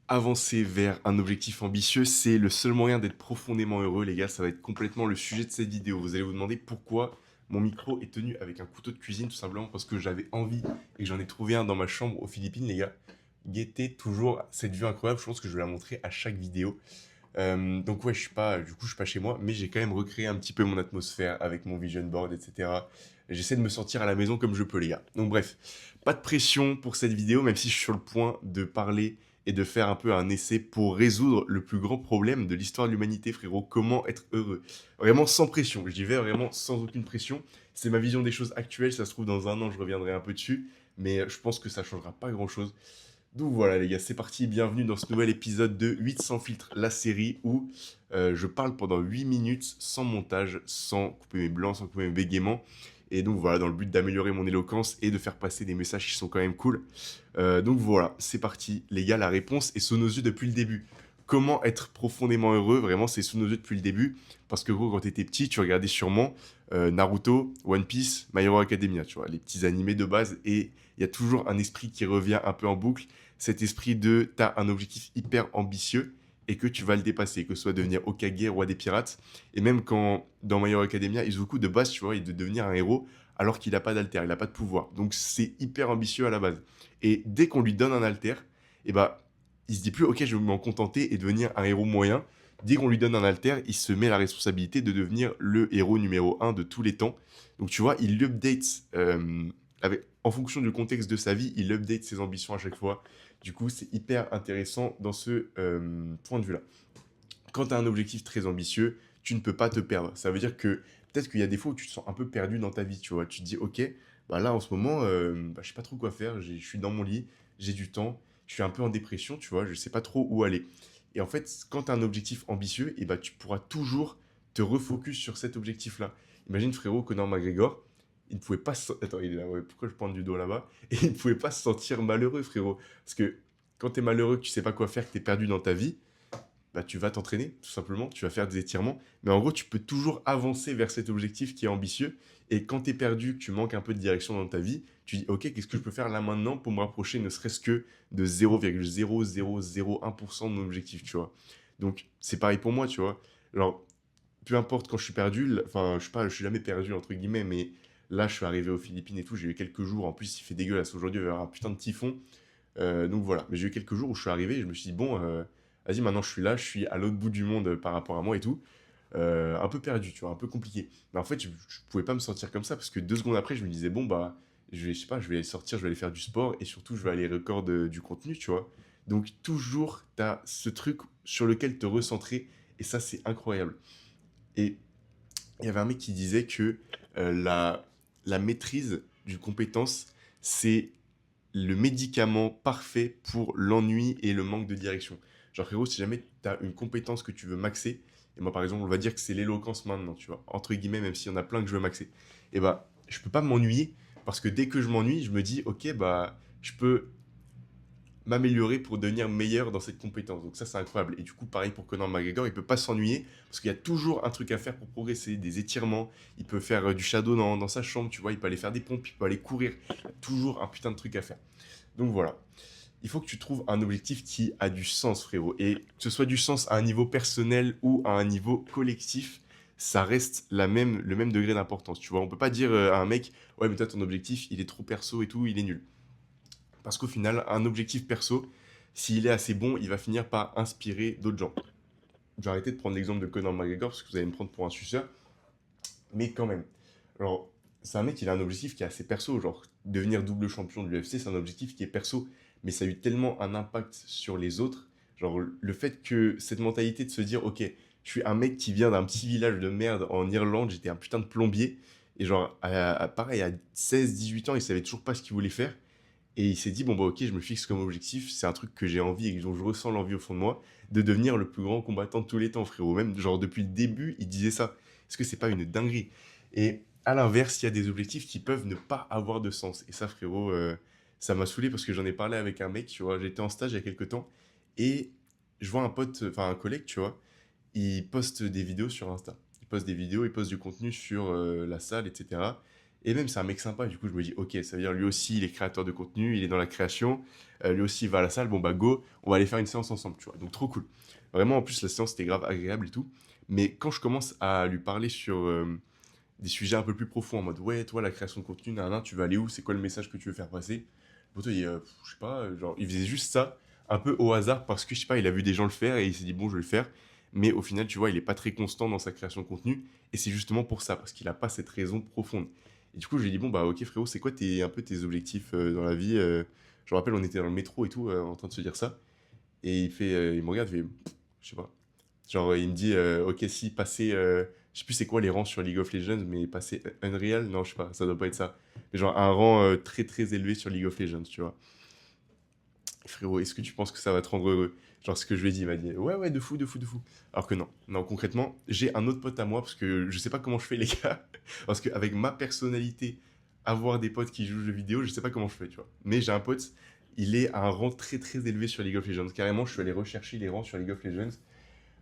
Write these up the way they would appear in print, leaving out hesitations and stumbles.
Avancer vers un objectif ambitieux, c'est le seul moyen d'être profondément heureux, les gars. Ça va être complètement le sujet de cette vidéo. Vous allez vous demander pourquoi mon micro est tenu avec un couteau de cuisine, tout simplement parce que j'avais envie et que j'en ai trouvé un dans ma chambre aux Philippines, les gars. Guettez toujours cette vue incroyable. Je pense que je vais la montrer à chaque vidéo. Donc ouais, je suis pas chez moi, mais j'ai quand même recréé un petit peu mon atmosphère avec mon vision board, etc. J'essaie de me sentir à la maison comme je peux, les gars. Donc bref, pas de pression pour cette vidéo, même si je suis sur le point de parler et de faire un peu un essai pour résoudre le plus grand problème de l'histoire de l'humanité, frérot. Comment être heureux? Vraiment sans pression. J'y vais vraiment sans aucune pression. C'est ma vision des choses actuelles. Ça se trouve, dans un an, je reviendrai un peu dessus. Mais je pense que ça changera pas grand-chose. Donc voilà les gars, c'est parti, bienvenue dans ce nouvel épisode de 8 sans filtre, la série où je parle pendant 8 minutes sans montage, sans couper mes blancs, sans couper mes bégaiements. Et donc voilà, dans le but d'améliorer mon éloquence et de faire passer des messages qui sont quand même cool. Donc voilà, c'est parti les gars, la réponse est sous nos yeux depuis le début. Comment être profondément heureux? Vraiment, c'est sous nos yeux depuis le début. Parce que gros, quand t'étais petit, tu regardais sûrement Naruto, One Piece, My Hero Academia, tu vois, les petits animés de base. Et il y a toujours un esprit qui revient un peu en boucle, cet esprit de t'as un objectif hyper ambitieux et que tu vas le dépasser, que ce soit devenir Hokage, roi des pirates, et même quand dans My Hero Academia, Izuku de base, tu vois, il de devenir un héros alors qu'il n'a pas d'alter, il n'a pas de pouvoir. Donc c'est hyper ambitieux à la base. Et dès qu'on lui donne un alter, et bah il se dit plus ok je vais m'en contenter et devenir un héros moyen. Dès qu'on lui donne un alter, il se met la responsabilité de devenir le héros numéro un de tous les temps. Donc tu vois, il update en fonction du contexte de sa vie, il update ses ambitions à chaque fois. Du coup, c'est hyper intéressant dans ce point de vue-là. Quand tu as un objectif très ambitieux, tu ne peux pas te perdre. Ça veut dire que peut-être qu'il y a des fois où tu te sens un peu perdu dans ta vie, tu vois. Tu te dis, ok, bah là en ce moment, je sais pas trop quoi faire, je suis dans mon lit, j'ai du temps, je suis un peu en dépression, tu vois, je sais pas trop où aller. Et en fait, quand tu as un objectif ambitieux, et bah, tu pourras toujours te refocus sur cet objectif-là. Imagine frérot, Conor McGregor, il ne pouvait pas Attends, il est là, ouais, pourquoi je pointe du doigt là-bas? Et il ne pouvait pas se sentir malheureux, frérot. Parce que quand tu es malheureux, que tu sais pas quoi faire, que tu es perdu dans ta vie, bah, tu vas t'entraîner, tout simplement, tu vas faire des étirements. Mais en gros, tu peux toujours avancer vers cet objectif qui est ambitieux. Et quand tu es perdu, que tu manques un peu de direction dans ta vie, tu dis, ok, qu'est-ce que je peux faire là maintenant pour me rapprocher ne serait-ce que de 0,0001% de mon objectif, tu vois. Donc, c'est pareil pour moi, tu vois. Alors, peu importe quand je suis perdu, enfin, je suis jamais perdu, entre guillemets, mais là, je suis arrivé aux Philippines et tout, j'ai eu quelques jours, en plus, il fait dégueulasse. Aujourd'hui, il va y avoir un putain de typhon. Donc voilà, mais j'ai eu quelques jours où je suis arrivé et je me suis dit, bon, vas-y, maintenant je suis là, je suis à l'autre bout du monde par rapport à moi et tout. Un peu perdu, tu vois, un peu compliqué. Mais en fait, je pouvais pas me sentir comme ça parce que 2 secondes après, je me disais, bon, bah, je sais pas, je vais aller sortir, je vais aller faire du sport et surtout, je vais aller record du contenu, tu vois. Donc, toujours, tu as ce truc sur lequel te recentrer et ça, c'est incroyable. Et il y avait un mec qui disait que la maîtrise d'une compétence, c'est le médicament parfait pour l'ennui et le manque de direction. Genre frérot, si jamais tu as une compétence que tu veux maxer, et moi par exemple, on va dire que c'est l'éloquence maintenant, tu vois, entre guillemets, même s'il y en a plein que je veux maxer, et bah je peux pas m'ennuyer parce que dès que je m'ennuie, je me dis ok bah je peux m'améliorer pour devenir meilleur dans cette compétence. Donc ça, c'est incroyable. Et du coup, pareil pour Conor McGregor, il peut pas s'ennuyer parce qu'il y a toujours un truc à faire pour progresser, des étirements. Il peut faire du shadow dans sa chambre, tu vois, il peut aller faire des pompes, il peut aller courir. Il y a toujours un putain de truc à faire. Donc voilà. Il faut que tu trouves un objectif qui a du sens, frérot. Et que ce soit du sens à un niveau personnel ou à un niveau collectif, ça reste le même degré d'importance. Tu vois, on peut pas dire à un mec, ouais, mais toi, ton objectif, il est trop perso et tout, il est nul. Parce qu'au final, un objectif perso, s'il est assez bon, il va finir par inspirer d'autres gens. Je vais arrêter de prendre l'exemple de Conor McGregor parce que vous allez me prendre pour un suceur, mais quand même. Alors, c'est un mec, il a un objectif qui est assez perso, genre devenir double champion de l'UFC, c'est un objectif qui est perso, mais ça a eu tellement un impact sur les autres, genre le fait que cette mentalité de se dire, ok, je suis un mec qui vient d'un petit village de merde en Irlande, j'étais un putain de plombier, et genre, pareil, à 16, 18 ans, il savait toujours pas ce qu'il voulait faire, et il s'est dit, bon, bah, ok, je me fixe comme objectif, c'est un truc que j'ai envie et dont je ressens l'envie au fond de moi, de devenir le plus grand combattant de tous les temps, frérot. Même, genre, depuis le début, il disait ça. Est-ce que c'est pas une dinguerie? Et à l'inverse, il y a des objectifs qui peuvent ne pas avoir de sens. Et ça, frérot, ça m'a saoulé parce que j'en ai parlé avec un mec, tu vois, j'étais en stage il y a quelques temps, et je vois un pote, enfin un collègue, tu vois, il poste des vidéos sur Insta. Il poste des vidéos, il poste du contenu sur la salle, etc. Et même, c'est un mec sympa. Du coup, je me dis, ok, ça veut dire lui aussi, il est créateur de contenu, il est dans la création. Lui aussi, il va à la salle. Bon, bah, go, on va aller faire une séance ensemble, tu vois. Donc, trop cool. Vraiment, en plus, la séance, c'était grave agréable et tout. Mais quand je commence à lui parler sur des sujets un peu plus profonds, en mode, ouais, toi, la création de contenu, nan, tu vas aller où? C'est quoi le message que tu veux faire passer? Le poteau, je sais pas, genre, il faisait juste ça, un peu au hasard, parce que, je sais pas, il a vu des gens le faire et il s'est dit, bon, je vais le faire. Mais au final, tu vois, il est pas très constant dans sa création de contenu. Et c'est justement pour ça, parce qu'il a pas cette raison profonde. Et du coup, je lui ai dit, bon, bah, ok, frérot, c'est quoi un peu tes objectifs dans la vie Je me rappelle, on était dans le métro et tout, en train de se dire ça. Et il me regarde, il fait, je sais pas. Genre, il me dit, ok, si passer, je sais plus c'est quoi les rangs sur League of Legends, mais passer Unreal, non, je sais pas, ça doit pas être ça. Mais genre, un rang très très élevé sur League of Legends, tu vois. Frérot, est-ce que tu penses que ça va te rendre heureux? Genre, ce que je lui ai dit, il m'a dit, ouais, ouais, de fou, de fou, de fou. Alors que non. Non, concrètement, j'ai un autre pote à moi, parce que je sais pas comment je fais, les gars. Parce qu'avec ma personnalité, avoir des potes qui jouent aux jeux vidéo, je sais pas comment je fais, tu vois. Mais j'ai un pote, il est à un rang très très élevé sur League of Legends. Carrément, je suis allé rechercher les rangs sur League of Legends.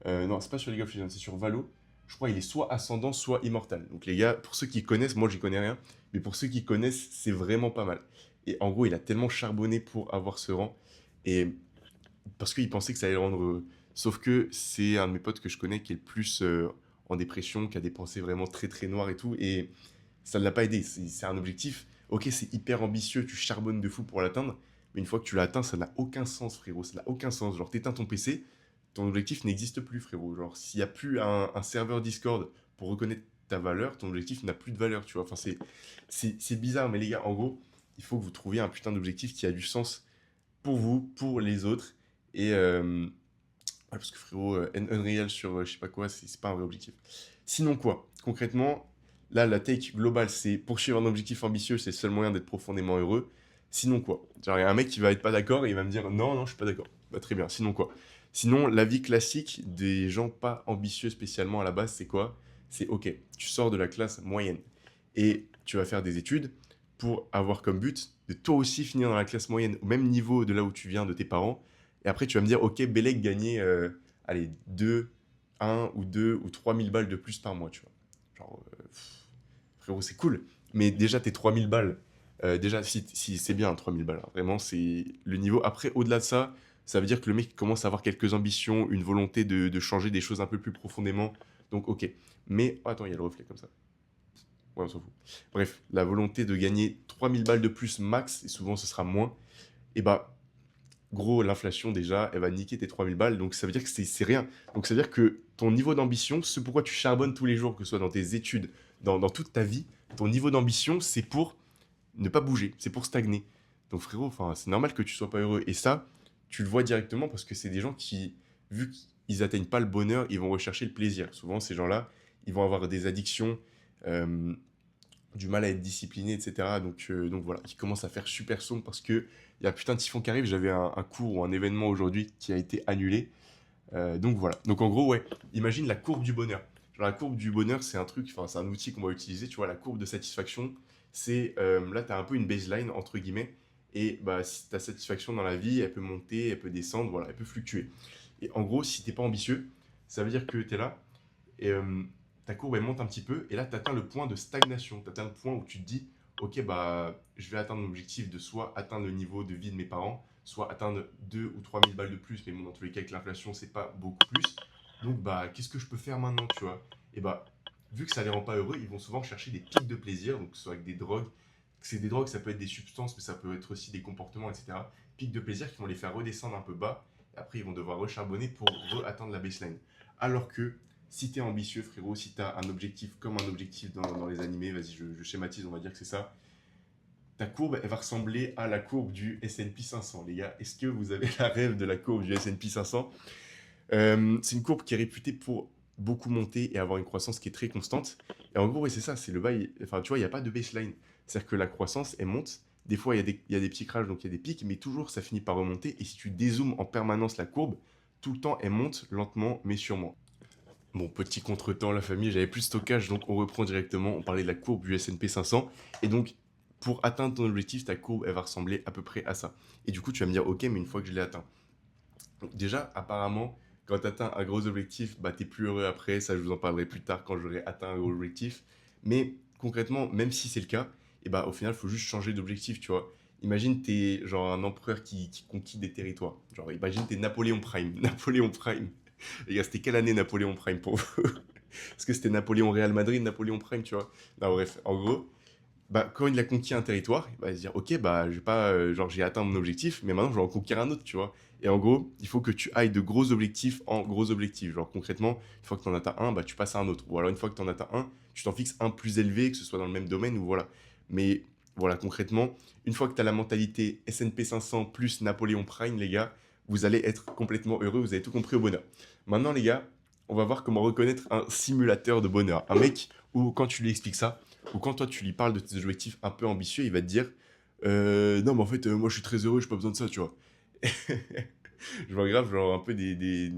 Non, c'est pas sur League of Legends, c'est sur Valo. Je crois qu'il est soit ascendant, soit immortal. Donc les gars, pour ceux qui connaissent, moi j'y connais rien, mais pour ceux qui connaissent, c'est vraiment pas mal. Et en gros, il a tellement charbonné pour avoir ce rang, et parce qu'il pensait que ça allait le rendre heureux. Sauf que c'est un de mes potes que je connais qui est le plus en dépression, qui a des pensées vraiment très très noires et tout, et ça ne l'a pas aidé. C'est un objectif, ok, c'est hyper ambitieux, tu charbonnes de fou pour l'atteindre, mais une fois que tu l'as atteint, ça n'a aucun sens, frérot, ça n'a aucun sens. Genre, t'éteins ton PC, ton objectif n'existe plus, frérot. Genre, s'il n'y a plus un serveur Discord pour reconnaître ta valeur, ton objectif n'a plus de valeur, tu vois. Enfin, c'est bizarre, mais les gars, en gros, il faut que vous trouviez un putain d'objectif qui a du sens pour vous, pour les autres. Et ouais, parce que frérot, Unreal sur je sais pas quoi, c'est pas un vrai objectif. Sinon quoi? Concrètement, là, la take globale, c'est poursuivre un objectif ambitieux, c'est le seul moyen d'être profondément heureux. Sinon quoi? Genre, il y a un mec qui va être pas d'accord et il va me dire non, non, je suis pas d'accord. Bah, très bien, sinon quoi? Sinon, la vie classique des gens pas ambitieux spécialement à la base, c'est quoi? C'est ok, tu sors de la classe moyenne et tu vas faire des études pour avoir comme but de toi aussi finir dans la classe moyenne, au même niveau de là où tu viens de tes parents. Et après, tu vas me dire, ok, Bellec gagnait, allez, 2, 1 ou 2 ou 3 000 balles de plus par mois, tu vois. Genre, frérot, c'est cool. Mais déjà, tes 3 000 balles, déjà, si c'est bien, 3 000 balles, hein. Vraiment, c'est le niveau. Après, au-delà de ça, ça veut dire que le mec commence à avoir quelques ambitions, une volonté de changer des choses un peu plus profondément. Donc, ok. Mais, oh, attends, il y a le reflet comme ça. Ouais, on s'en fout. Bref, la volonté de gagner 3 000 balles de plus max, et souvent ce sera moins, et bah, gros, l'inflation déjà, elle va niquer tes 3 000 balles, donc ça veut dire que c'est rien. Donc ça veut dire que ton niveau d'ambition, ce pourquoi tu charbonnes tous les jours, que ce soit dans tes études, dans toute ta vie, ton niveau d'ambition, c'est pour ne pas bouger, c'est pour stagner. Donc frérot, enfin, c'est normal que tu sois pas heureux. Et ça, tu le vois directement parce que c'est des gens qui, vu qu'ils atteignent pas le bonheur, ils vont rechercher le plaisir. Souvent, ces gens-là, ils vont avoir des addictions, euh, du mal à être disciplinés, etc. Donc voilà, qui commence à faire super sombre parce que il y a un putain de typhon qui arrive. J'avais un cours ou un événement aujourd'hui qui a été annulé. Donc voilà. Donc en gros, ouais, imagine la courbe du bonheur. Genre la courbe du bonheur, c'est un truc, enfin c'est un outil qu'on va utiliser. Tu vois, la courbe de satisfaction, c'est là, tu as un peu une baseline entre guillemets. Et bah, si ta satisfaction dans la vie, elle peut monter, elle peut descendre, voilà, elle peut fluctuer. Et en gros, si t'es pas ambitieux, ça veut dire que tu es là et ta courbe elle monte un petit peu et là tu atteins le point de stagnation, tu atteins le point où tu te dis ok bah je vais atteindre mon objectif de soit atteindre le niveau de vie de mes parents, soit atteindre 2 ou 3 000 balles de plus, mais bon dans tous les cas avec l'inflation c'est pas beaucoup plus, donc bah qu'est-ce que je peux faire maintenant, tu vois? Et bah vu que ça les rend pas heureux, ils vont souvent chercher des pics de plaisir, donc soit avec des drogues, c'est des drogues, ça peut être des substances mais ça peut être aussi des comportements, etc. Pics de plaisir qui vont les faire redescendre un peu bas et après ils vont devoir recharbonner pour re-atteindre la baseline, alors que si t'es ambitieux, frérot, si t'as un objectif comme un objectif dans les animés, vas-y, je schématise, on va dire que c'est ça. Ta courbe, elle va ressembler à la courbe du S&P 500, les gars. Est-ce que vous avez la rêve de la courbe du S&P 500? C'est une courbe qui est réputée pour beaucoup monter et avoir une croissance qui est très constante. Et en gros, ouais, c'est ça, c'est le bail. Enfin, tu vois, il n'y a pas de baseline. C'est-à-dire que la croissance, elle monte. Des fois, il y a des petits crashs, donc il y a des pics, mais toujours, ça finit par remonter. Et si tu dézoomes en permanence la courbe, tout le temps, elle monte lentement, mais sûrement. Bon, petit contretemps, la famille, j'avais plus de stockage, donc on reprend directement. On parlait de la courbe du S&P 500. Et donc, pour atteindre ton objectif, ta courbe, elle va ressembler à peu près à ça. Et du coup, tu vas me dire, ok, mais une fois que je l'ai atteint. Donc déjà, apparemment, quand tu atteins un gros objectif, bah, t'es plus heureux après. Ça, je vous en parlerai plus tard quand j'aurai atteint un gros objectif. Mais concrètement, même si c'est le cas, et bah, au final, il faut juste changer d'objectif, tu vois. Imagine, t'es genre un empereur qui conquit des territoires. Genre, imagine, t'es Napoléon Prime. Napoléon Prime. Les gars, c'était quelle année Napoléon Prime pour vous? Est-ce que c'était Napoléon Real Madrid, Napoléon Prime, tu vois? Non, bref, en gros, bah, quand il a conquis un territoire, bah, il va se dire, ok, bah, je vais pas, genre, j'ai atteint mon objectif, mais maintenant, je vais en conquérir un autre, tu vois. Et en gros, il faut que tu ailles de gros objectifs en gros objectifs. Genre, concrètement, une fois que tu en atteins un, bah, tu passes à un autre. Ou alors, une fois que tu en atteins un, tu t'en fixes un plus élevé, que ce soit dans le même domaine, ou voilà. Mais voilà, concrètement, une fois que tu as la mentalité S&P 500 plus Napoléon Prime, les gars, vous allez être complètement heureux, vous avez tout compris au bonheur. Maintenant, les gars, on va voir comment reconnaître un simulateur de bonheur. Un mec où, quand tu lui expliques ça, ou quand toi tu lui parles de tes objectifs un peu ambitieux, il va te dire non, mais en fait, moi je suis très heureux, j'ai pas besoin de ça, tu vois. Je vois grave, genre un peu des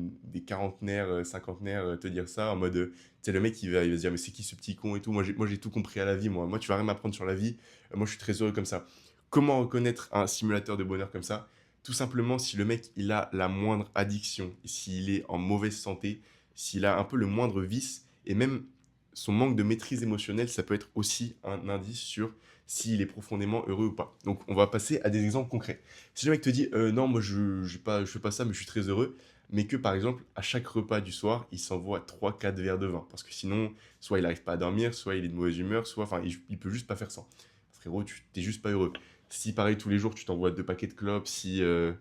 quarantenaires, cinquantenaires te dire ça en mode, tu sais, le mec il va se dire, mais c'est qui ce petit con et tout, moi j'ai tout compris à la vie, moi tu vas rien m'apprendre sur la vie, moi je suis très heureux comme ça. Comment reconnaître un simulateur de bonheur comme ça? Tout simplement si le mec il a la moindre addiction, s'il est en mauvaise santé, s'il a un peu le moindre vice, et même son manque de maîtrise émotionnelle, ça peut être aussi un indice sur s'il est profondément heureux ou pas. Donc on va passer à des exemples concrets. Si le mec te dit non, moi je fais pas ça, mais je suis très heureux, mais que par exemple, à chaque repas du soir, il s'envoie 3 4 verres de vin, parce que sinon, soit il n'arrive pas à dormir, soit il est de mauvaise humeur, soit, enfin, il peut juste pas faire ça. Frérot, tu t'es juste pas heureux. Si pareil, tous les jours, tu t'envoies 2 paquets de clopes, si, je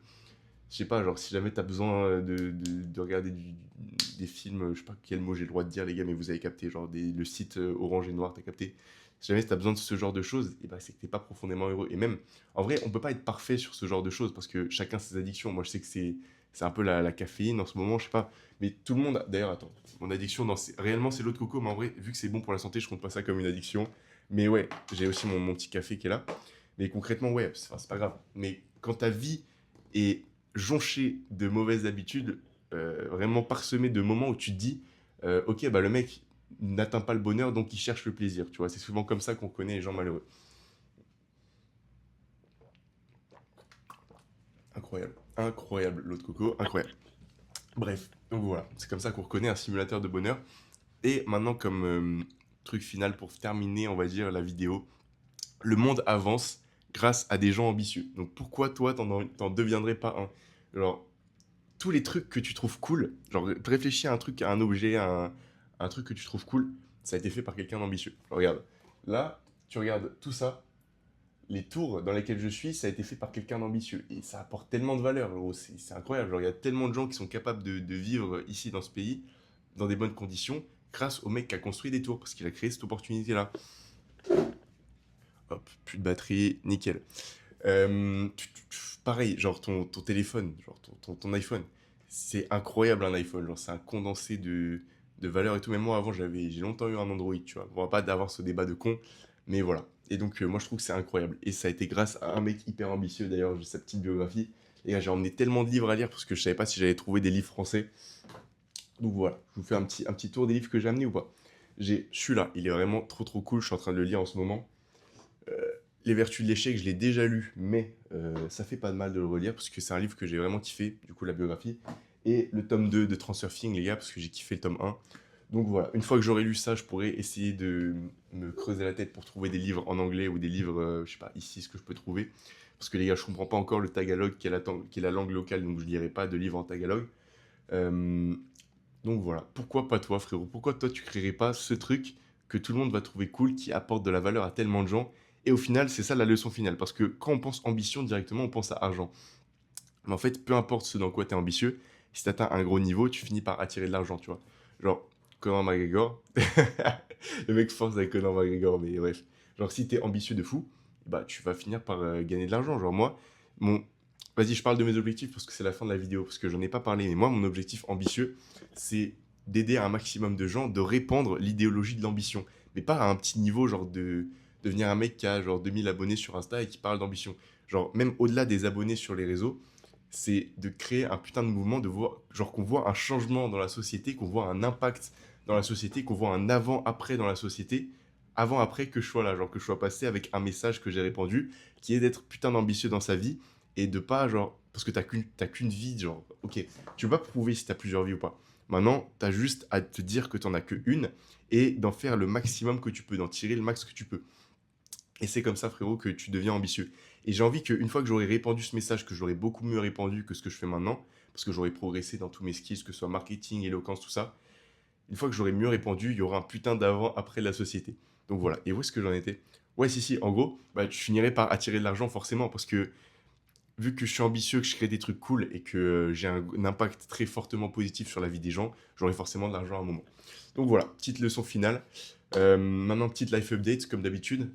sais pas, genre si jamais t'as besoin de regarder des films, je sais pas quel mot j'ai le droit de dire, les gars, mais vous avez capté, genre le site Orange et Noir, t'as capté. Si jamais t'as besoin de ce genre de choses, et bah, c'est que t'es pas profondément heureux. Et même, en vrai, on peut pas être parfait sur ce genre de choses parce que chacun ses addictions. Moi, je sais que c'est un peu la caféine en ce moment, je sais pas. Mais tout le monde, d'ailleurs, attends, mon addiction, réellement, c'est l'eau de coco, mais en vrai, vu que c'est bon pour la santé, je compte pas ça comme une addiction. Mais ouais, j'ai aussi mon petit café qui est là. Mais concrètement, ouais, c'est pas grave. Mais quand ta vie est jonché de mauvaises habitudes, vraiment parsemé de moments où tu te dis, ok, bah le mec n'atteint pas le bonheur, donc il cherche le plaisir. Tu vois, c'est souvent comme ça qu'on connaît les gens malheureux. Incroyable, incroyable, l'eau de coco, incroyable. Bref, donc voilà, c'est comme ça qu'on reconnaît un simulateur de bonheur. Et maintenant, comme truc final pour terminer, on va dire, la vidéo, le monde avance grâce à des gens ambitieux. Donc pourquoi toi, t'en deviendrais pas un? Genre, tous les trucs que tu trouves cool, genre réfléchis à un truc, à un objet, à un truc que tu trouves cool, ça a été fait par quelqu'un d'ambitieux. Regarde, là, tu regardes tout ça, les tours dans lesquels je suis, ça a été fait par quelqu'un d'ambitieux. Et ça apporte tellement de valeur, gros, c'est incroyable. Genre, il y a tellement de gens qui sont capables de vivre ici dans ce pays, dans des bonnes conditions, grâce au mec qui a construit des tours, parce qu'il a créé cette opportunité-là. Hop, plus de batterie, nickel. Pareil, genre ton téléphone, genre ton iPhone, c'est incroyable un iPhone, genre c'est un condensé de valeurs et tout. Même moi avant j'ai longtemps eu un Android, tu vois. On va pas d'avoir ce débat de con, mais voilà. Et donc moi je trouve que c'est incroyable. Et ça a été grâce à un mec hyper ambitieux d'ailleurs, j'ai sa petite biographie. Et là j'ai emmené tellement de livres à lire parce que je savais pas si j'allais trouver des livres français. Donc voilà, je vous fais un petit tour des livres que j'ai amenés ou pas. J'ai celui-là, il est vraiment trop trop cool, je suis en train de le lire en ce moment. Euh, Les Vertus de l'échec, je l'ai déjà lu, mais ça fait pas de mal de le relire parce que c'est un livre que j'ai vraiment kiffé, du coup la biographie. Et le tome 2 de Transurfing, les gars, parce que j'ai kiffé le tome 1. Donc voilà, une fois que j'aurai lu ça, je pourrai essayer de me creuser la tête pour trouver des livres en anglais ou des livres, je sais pas, ici, ce que je peux trouver. Parce que les gars, je comprends pas encore le tagalog qui est la langue locale, donc je lirai pas de livres en tagalog. Euh, donc voilà, pourquoi pas toi, frérot? Pourquoi toi, tu créerais pas ce truc que tout le monde va trouver cool, qui apporte de la valeur à tellement de gens? Et au final, c'est ça la leçon finale. Parce que quand on pense ambition, directement, on pense à argent. Mais en fait, peu importe ce dans quoi tu es ambitieux, si tu atteins un gros niveau, tu finis par attirer de l'argent, tu vois. Genre, Conor McGregor, le mec force avec Conor McGregor, mais bref. Genre, si tu es ambitieux de fou, bah, tu vas finir par gagner de l'argent. Genre, moi, mon... Vas-y, je parle de mes objectifs parce que c'est la fin de la vidéo, parce que j'en ai pas parlé. Mais moi, mon objectif ambitieux, c'est d'aider un maximum de gens, de répandre l'idéologie de l'ambition. Mais pas à un petit niveau, genre de devenir un mec qui a genre 2000 abonnés sur Insta et qui parle d'ambition. Genre, même au-delà des abonnés sur les réseaux, c'est de créer un putain de mouvement, de voir, genre qu'on voit un changement dans la société, qu'on voit un impact dans la société, qu'on voit un avant-après dans la société, avant-après que je sois là, genre que je sois passé avec un message que j'ai répandu, qui est d'être putain d'ambitieux dans sa vie et de pas, genre, parce que t'as qu'une vie, genre, ok, tu peux pas prouver si t'as plusieurs vies ou pas. Maintenant, tu as juste à te dire que tu en as qu'une et d'en faire le maximum que tu peux, d'en tirer le max que tu peux. Et c'est comme ça, frérot, que tu deviens ambitieux. Et j'ai envie qu'une fois que j'aurai répandu ce message, que j'aurai beaucoup mieux répandu que ce que je fais maintenant, parce que j'aurai progressé dans tous mes skills, que ce soit marketing, éloquence, tout ça, une fois que j'aurai mieux répandu, il y aura un putain d'avant-après de la société. Donc voilà. Et où est-ce que j'en étais? Ouais, si, si. En gros, bah, je finirai par attirer de l'argent forcément, parce que vu que je suis ambitieux, que je crée des trucs cool et que j'ai un impact très fortement positif sur la vie des gens, j'aurai forcément de l'argent à un moment. Donc voilà, petite leçon finale. Maintenant, petite life update, comme d'habitude.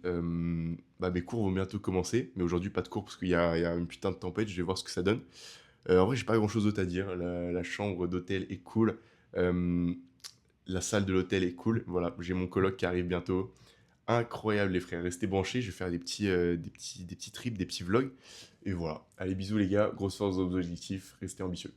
Bah, mes cours vont bientôt commencer, mais aujourd'hui, pas de cours parce qu'il y a une putain de tempête, je vais voir ce que ça donne. En vrai, j'ai pas grand chose d'autre à dire. La chambre d'hôtel est cool. Euh, la salle de l'hôtel est cool. Voilà, j'ai mon coloc qui arrive bientôt. Incroyable, les frères. Restez branchés, je vais faire des petits trips, des petits vlogs. Et voilà. Allez, bisous, les gars. Grosse force dans vos objectifs. Restez ambitieux.